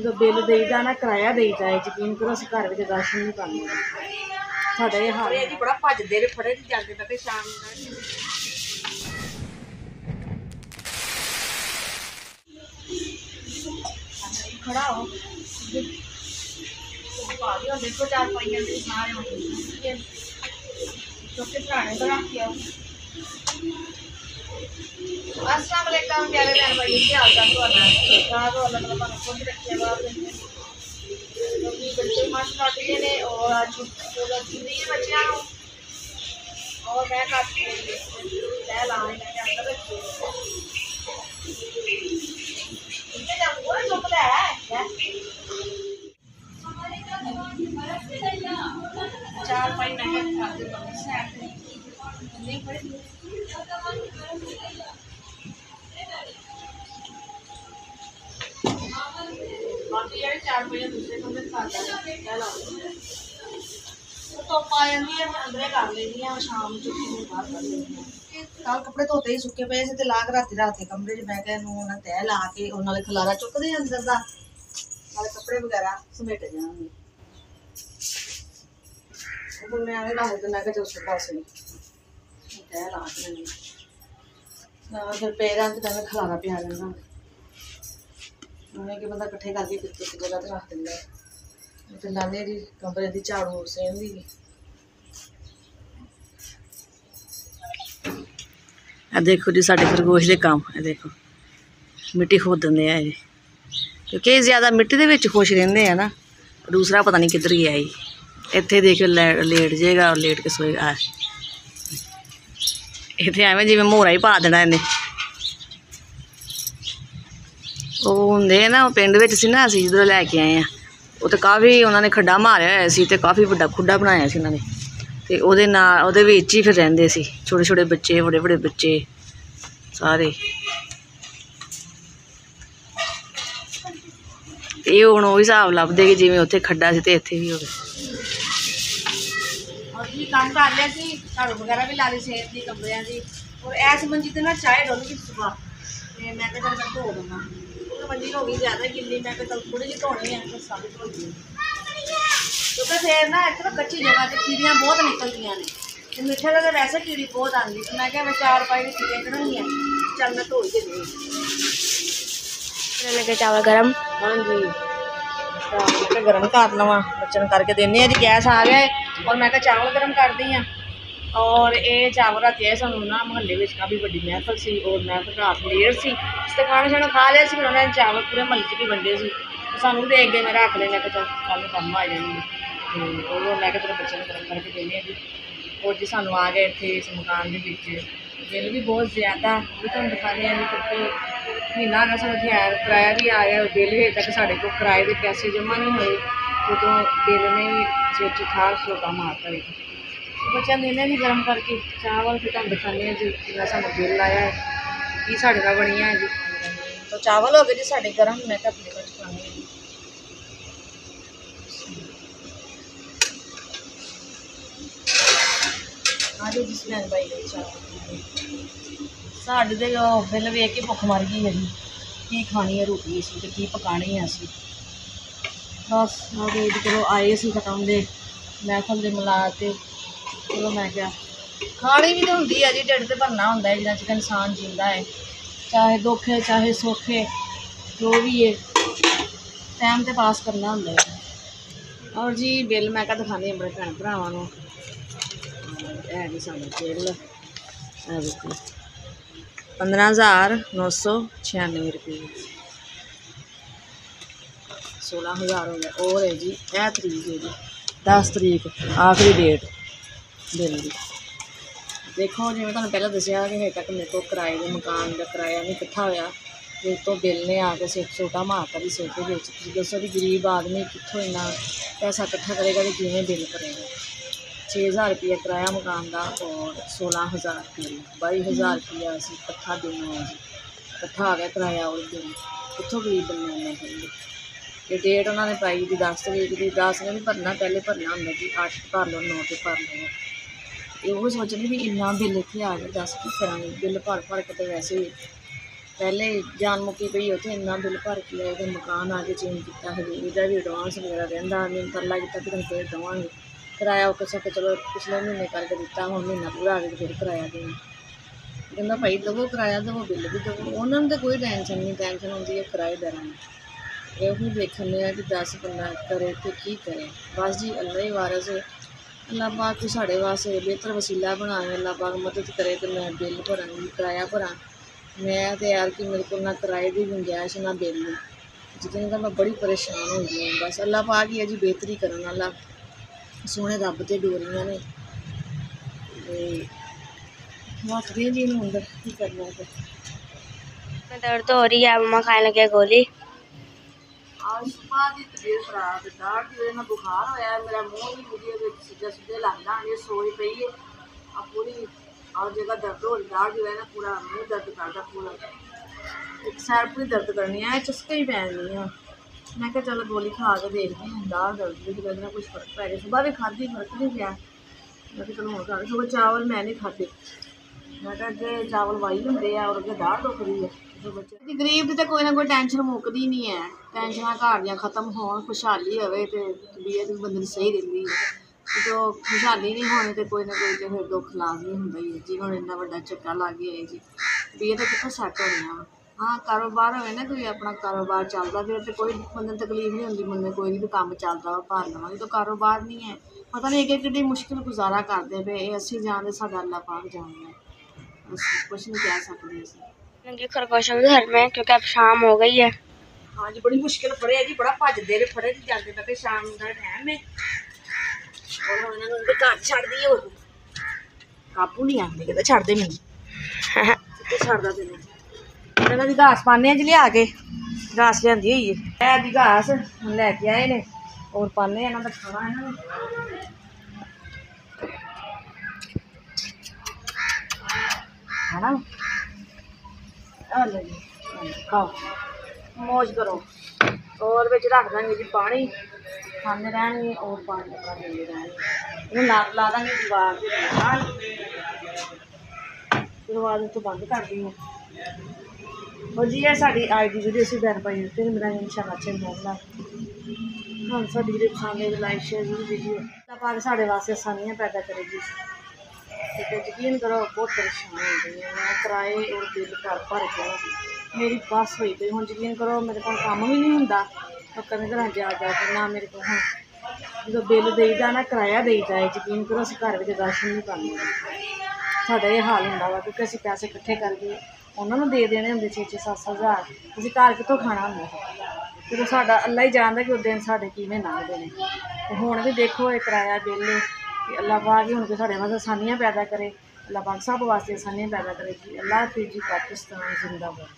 जो बिल देईदा ना किराया देईदा है, यकीन करो असीं घर विच राशन नहीं पांदे। साडा ये हाल है जी, बड़ा भजदे ने फड़े नहीं जांदे। मैं शाम खड़ा हो देखो 4-5 घंटे सारे चौके सराहने तो रख आओ। अस्सलाम वालेकुम प्यारे बहन भाई, क्या हाल चाल ਤੁਹਾਡਾ? ठीक ठाक हो? अल्लाह ताला ਤੁਹਾਨੂੰ खुद रखे बाहर क्योंकि बच्चे मस्त लौट गए ने और आज स्कूल छुट्टी है बच्चों को और मैं काफी तय ला मैं अंदर रखी 4-5 मिनट खाते बाकी यार 4 बजे दूसरे कमरे खाता है तो पा जाती है अंदर कर लेनी है शाम छुट्टी में बाहर कर लेनी है। कल कपड़े धोते ही सुके पे से ला के राती कमरे च बह के तह ला के उन्होंने खलारा चुकते अंदर का नाले कपड़े वगैरह समेट जाएंगे। मैं आने रख देना कि उस पास तह ला के फिर पैर मैं खलारा पिया जाना उन्हें कि बंदा कट्ठे करके एक जगह तो रख दिंदा फिर लाने जी कमरे की झाड़ू सेम दी। देखो जी साढ़े खरगोश के काम है, देखो मिट्टी खोदन दे जी क्योंकि ज़्यादा मिट्टी के विच खुश रहंदे हैं ना। दूसरा पता नहीं किधर गया जी, इत्थे देखो लेट जाएगा और लेट के सोएगा। इत्थे एवें जिवें मोहरा ही पा देना इन्हें। वो होंदे ना पिंड विच सी ना असीं जिधरों लैके आए हैं वो तो काफ़ी उन्होंने खड्डा मारिया होया सी ते काफ़ी वड्डा खुड्डा बनाया सी उन्होंने ते ओहदे नाल ओहदे विच ही फिर रहिंदे सी छोटे छोटे बच्चे बड़े बड़े बच्चे सारे। ये हुण ओही हिसाब लभदे कि जिवें उत्थे खड्डा सी ते इत्थे भी होवे। और जी काम कर लिया सी, झाड़ू वगैरह भी ला ली सेहत दी कमरियां दी और ऐस मंजी ते ना चाय डुल गई सुबह ते मैं कहा चल मैं धो देवां। मंजी हो गई ज़्यादा गिल्ली, मैं चल थोड़ी जी धोनी है फिर सारी धो दी क्योंकि फिर ना इतने कच्ची जगह से कीड़ियाँ बहुत निकलदियाँ ने तो मिठे का तो वैसे कीड़ी बहुत आती तो मैं क्या मैं 4-5 कीड़ियाँ कढ़ाइयाँ चल मैं धो ही देनी। लगे चावल गरम। हाँ जी मैं गर्म कर लवा बच्चन करके देने जी गैस आ गया है और मैं चावल गर्म कर दी हाँ। और ये चावल रात सानू ना महल्ले में काफ़ी बड़ी महफल सी और महफल रात लेट सी तो खाना शाना खा लिया फिर उन्होंने चावल पूरे महल्ले भी वंडे सी सानू देख गए मैं रख लेना चल कल कम आ जाएंगे तो मैं चलो बच्चों को गर्म करके देने जी। और जी सानू आ गए इतने इस मकान के बिल भी बहुत ज़्यादा भी तुम दिखाने हैं क्योंकि महीना आ गया सानू किराया भी आ गया बिल भी तक साढ़े को किराए के पैसे जमा नहीं हुए तो बिल ने भी सिर च खार सोटा मारता है। बच्चा देने जी गर्म करके चावल फिर तुम दिखाने जी जितना सानू बिल आया है कि साढ़े नाल बनिया है जी। तो चावल हो गए जी साढ़े गर्म मैं अपने बच खाने आज जिस भैन भाई गई चावल साढ़े तो बिल वेख के भुख मर गई है जी की खानी है रोटी असी तो की पकानी है असी बस चलो आए सी खत्म दे महफल दे मिला के चलो मैं क्या खानी भी तो होंगी है जी ढिड तो भरना होंगे है जिन्ना चिर इंसान जींदा है चाहे दुख है चाहे सुख है जो भी है टाइम तो पास करना होंगे है। और जी बिल मैं क्या दिखानी अपने भैन भरावां है जी साढ़ा बिल 15,996 रुपये 16,000 हो गया। और है जी यह तरीक है जी 10 तरीक आखिरी डेट बिल की। देखो जिवें तुहानूं पहले दस्सिया कि हजे तक मेरे को किराए के मकान का किराया नहीं इकट्ठा होया फिर तो बिल ने आके सिर सोटा मारता भी सिर के विच। तुसीं दस्सो कि गरीब आदमी कित्थों इन्ना पैसा इकट्ठा करेगा तो किवें बिल भरेगा। 6,000 रुपया किराया मकान का और 16,000 बिल 22,000 रुपया असीं इकट्ठा देना है जी इकट्ठा आ गया किराया और बिल कित्थों गरीब बंदे इन्ना देंगे। तो डेट उन्होंने पाई जी 10 तरीक की 10 ने भी भरना पहले भरना होंगे जी 8 भर लो 9 तो भर लो। ये सोचनी भी इन्ना बिल इतने आ गया 10 की करा बिल भर भर के तो वैसे ही पहले जान मुक्की पई उत्थे इन्ना बिल भर के आए फिर मकान आके चेंज किया हजे ਇਹਦਾ भी एडवांस वगैरह रहिंदा मैं तरला किया कि तुम फिर देवांगे किराया औखे सौखे चलो पिछले महीने करके दिता हुण महीना पूरा आ गया फिर किराया देना कहंदा भाई दवो किराया दवो बिल भी दवो उन्होंने तो कोई टेंशन नहीं टेंशन होंदी है किराएदारां नूं ਇਹੋ देखने कि 10 बंदा करे तो की करे बस जी अल्लाह ही वारस है अल्लाह पाक को साढ़े वास्ते बेहतर वसीला बनाए अल्लाह पाक मदद करे तो मैं बिल भरांगी किराया भरा मैं तो यार कि मेरे को ना किराए की गुंजाइश ना बिल जितने का मैं बड़ी परेशान हो गई हूँ बस अल्लाह पाक ही है जी बेहतरी करने वाला सोहने रब ते डोरियां ने हसदी जी नूं अंदर की करना फिर दर्द हो रही है मम्मा खाने लगे गोली आज सुबह की तबीयत खराब है दाढ़ की वजह बुखार होया मेरा मुँह ही मुझे सीधे सीधे लगता ये सोई पई है अब पूरी और जगह दर्द हो रही दाढ़ की वजह पूरा मुँह दर्द करता पूरा एक साइड पूरी दर्द करनी है चस्के ही पैनी है मैं क्या चलो गोली खा के देखती हूँ दाढ़ दर्द की वजह कुछ फर्क पै गया सुबह भी खाधी फर्क नहीं गया मैं चलो हूँ खा सुबह चावल मैं नहीं खाते मैं अगे चावल वाई होंगे और अगे दाढ़ दुख रही है गरीब की तो कोई ना कोई टेंशन मुकदी नहीं है टेंशन घर दी खत्म हो खुशहाली हो तबीयत भी बंदे सही रही है जो खुशहाली नहीं होनी तो कोई ना कोई तो फिर दुख लाजमी होंगे ही है जी हम इन्ना वड्डा झटका लग गया है जी तबीयत कितों सैट होनी हाँ कारोबार हो ना कोई अपना कारोबार चलता फिर तो कोई बंदे तकलीफ नहीं होती बंदे कोई भी काम चलता भार लवांगे तो कारोबार नहीं है पता नहीं एक कि मुश्किल गुजारा करते पे असी जानते साडा अल्लाह पाक जानते कुछ नहीं कह सकते लगी खरगोशों के घर में क्योंकि अब शाम हो गई है हाँ जी बड़ी मुश्किल फड़े है जी बड़ा भजते ने फड़े जाते तक शाम का टाइम है और इन्होंने घर छड़ दी हो काबू नहीं आते कहते छड़ते मैनू छड़दा तेन इन्होंने भी घास पाने जी लिया के घास लियांदी हुई है जी घास लैके आए ने और पाने इन्हों का खाना इन्होंने खाना खाओ मौज करो और बिच रख देंगे जी पानी खाने रहने और पानी अपना देंगे रहने ला देंगे दीवार दरवाजे तो बंद कर दी है और जी है साड़ी आज की वीडियो असीं बैन पाई फिर मेरा इंशाअल्लाह अच्छे मिलना हम साड़ी वीडियो पसंद है लाइक शेयर जरूर कीजिए अल्लाह पाक साढ़े वास्ते आसानियां पैदा करेगी ठीक है यकीन करो बहुत परेशान हो गई है मैं किराए और बिल भर के मेरी बस हुई गई हूँ यकीन करो मेरे को काम भी नहीं होंगे लोगों के घर जा के ना मेरे को हम जो बिल देईदा ना किराया देईदा है यकीन करो असीं घर में राशन नहीं पाते साडा ये हाल होंदा वा क्योंकि असीं पैसे इकट्ठे करके उन्होंने दे देने होंगे 6-7 हज़ार असीं घर कितों खाना होंदा जो साडा अल्लाह ही जानदा कि उस दिन साडे किवें लंघदे ने ते हुण भी देखो ये किराया बिल अल्लाह पाक ही हुण साढ़े वास्ते आसानियां पैदा करे अल्लाह पाक सब वास्ते आसानियां पैदा करे जी अल्लाह हाफिज़ जी पाकिस्तान जिंदाबाद।